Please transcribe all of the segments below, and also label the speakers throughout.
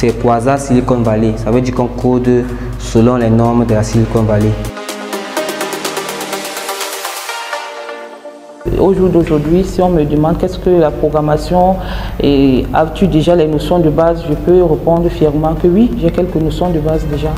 Speaker 1: c'est Quasar Silicon Valley. Ça veut dire qu'on code selon les normes de la Silicon Valley.
Speaker 2: Au jour d'aujourd'hui, si on me demande qu'est-ce que la programmation et as-tu déjà les notions de base, je peux répondre fièrement que oui, j'ai quelques notions de base déjà.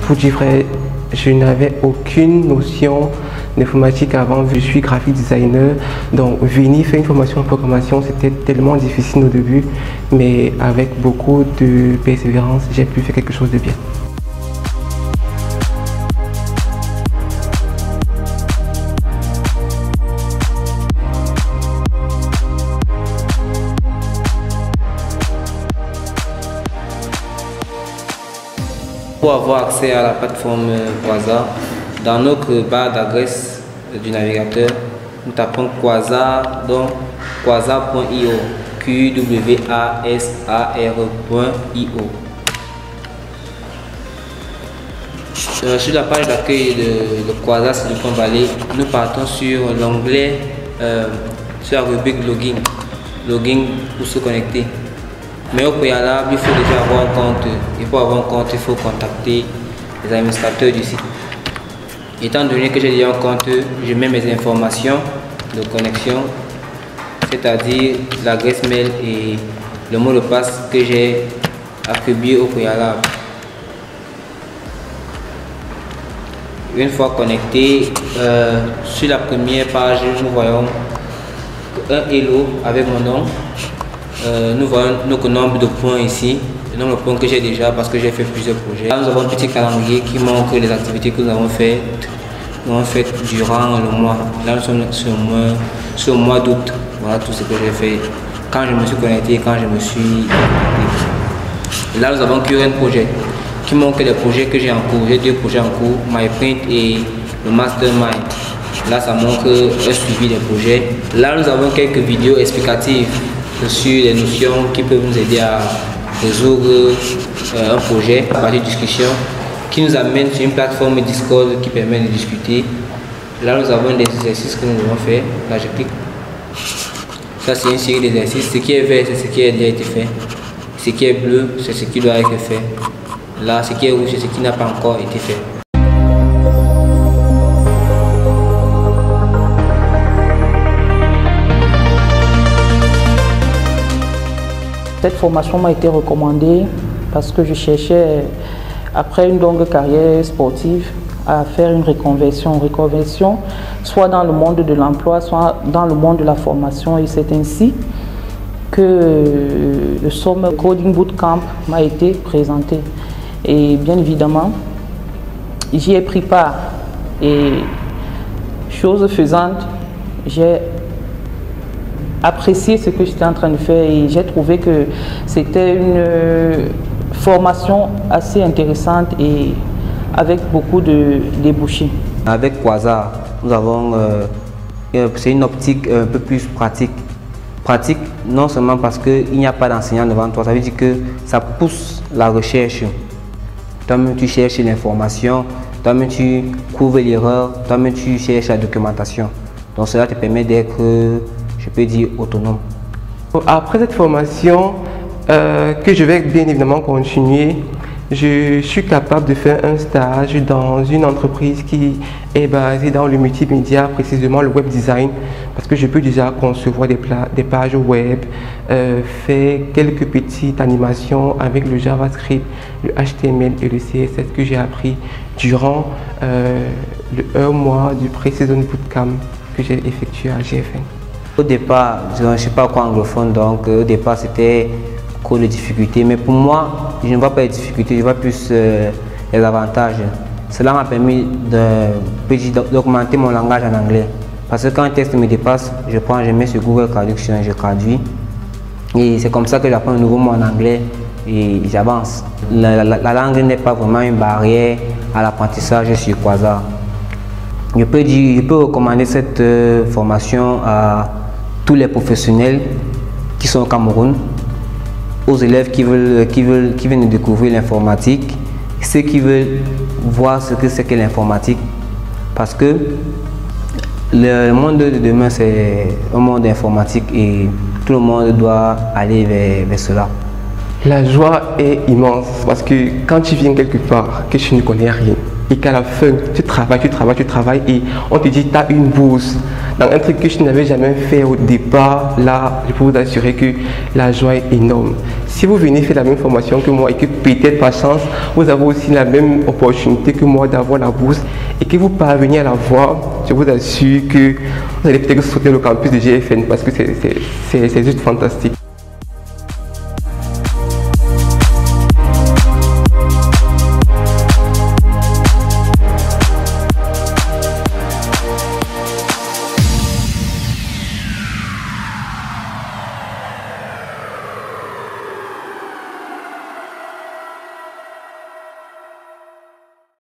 Speaker 3: Pour dire vrai, je n'avais aucune notion d'informatique avant. Je suis graphic designer, donc venir faire une formation en programmation, c'était tellement difficile au début, mais avec beaucoup de persévérance, j'ai pu faire quelque chose de bien.
Speaker 1: Pour avoir accès à la plateforme Quasar, dans notre barre d'adresse du navigateur, nous tapons Quasar, donc quasar.io, QWASAR.io. Sur la page d'accueil de Quasar Silicon Valley, nous partons sur l'onglet, sur la rubrique login pour se connecter. Mais au préalable, il faut déjà avoir un compte. Il faut avoir un compte, il faut contacter les administrateurs du site. Étant donné que j'ai déjà un compte, je mets mes informations de connexion, c'est-à-dire l'adresse mail et le mot de passe que j'ai attribué au préalable. Une fois connecté, sur la première page, nous voyons un hello avec mon nom. Nous voyons notre nombre de points ici, le nombre de points que j'ai déjà parce que j'ai fait plusieurs projets. Là, nous avons un petit calendrier qui montre les activités que nous avons faites durant le mois. Là, nous sommes sur le mois d'août. Voilà tout ce que j'ai fait quand je me suis connecté, quand je me suis connecté. Là, nous avons Current Project qui montre les projets que j'ai en cours. J'ai 2 projets en cours, MyPrint et le Mastermind. Là, ça montre un suivi des projets. Là, nous avons quelques vidéos explicatives sur les notions qui peuvent nous aider à résoudre un projet à partir de discussion qui nous amène sur une plateforme Discord qui permet de discuter. Là, nous avons des exercices que nous devons faire. Là, je clique. Ça, c'est une série d'exercices. Ce qui est vert, c'est ce qui a déjà été fait. Ce qui est bleu, c'est ce qui doit être fait. Là, ce qui est rouge, c'est ce qui n'a pas encore été fait.
Speaker 2: Cette formation m'a été recommandée parce que je cherchais, après une longue carrière sportive, à faire une reconversion, soit dans le monde de l'emploi, soit dans le monde de la formation. Et c'est ainsi que le Summer Coding Bootcamp m'a été présenté. Et bien évidemment, j'y ai pris part. Et chose faisante, j'ai apprécié ce que j'étais en train de faire et j'ai trouvé que c'était une formation assez intéressante et avec beaucoup de débouchés.
Speaker 1: Avec Quasar, nous avons c'est une optique un peu plus pratique. Pratique non seulement parce qu'il n'y a pas d'enseignant devant toi, ça veut dire que ça pousse la recherche. Toi-même tu cherches l'information, toi-même tu couvres l'erreur, toi-même tu cherches la documentation. Donc cela te permet d'être, je peux dire, autonome.
Speaker 3: Après cette formation, que je vais bien évidemment continuer, je suis capable de faire un stage dans une entreprise qui est basée dans le multimédia, précisément le web design, parce que je peux déjà concevoir des pages web, faire quelques petites animations avec le JavaScript, le HTML et le CSS que j'ai appris durant le 1 mois du pré-saison bootcamp que j'ai effectué à GFN.
Speaker 1: Au départ, je ne suis pas encore anglophone, donc au départ c'était cours de difficultés, mais pour moi, je ne vois pas les difficultés, je vois plus les avantages. Cela m'a permis d'augmenter mon langage en anglais. Parce que quand un texte me dépasse, je mets sur Google Traduction et je traduis. Et c'est comme ça que j'apprends un nouveau mot en anglais et j'avance. La langue n'est pas vraiment une barrière à l'apprentissage sur Quasar. Je peux recommander cette formation à tous les professionnels qui sont au Cameroun, aux élèves qui viennent de découvrir l'informatique, ceux qui veulent voir ce que c'est que l'informatique. parce que le monde de demain, c'est un monde informatique et tout le monde doit aller vers cela.
Speaker 3: La joie est immense parce que quand tu viens quelque part, que tu ne connais rien, et qu'à la fin, tu travailles et on te dit tu as une bourse dans un truc que tu n'avais jamais fait au départ, là, je peux vous assurer que la joie est énorme. Si vous venez faire la même formation que moi et que peut-être par chance, vous avez aussi la même opportunité que moi d'avoir la bourse et que vous parvenez à la voir, je vous assure que vous allez peut-être sauter le campus de GFN parce que c'est juste fantastique.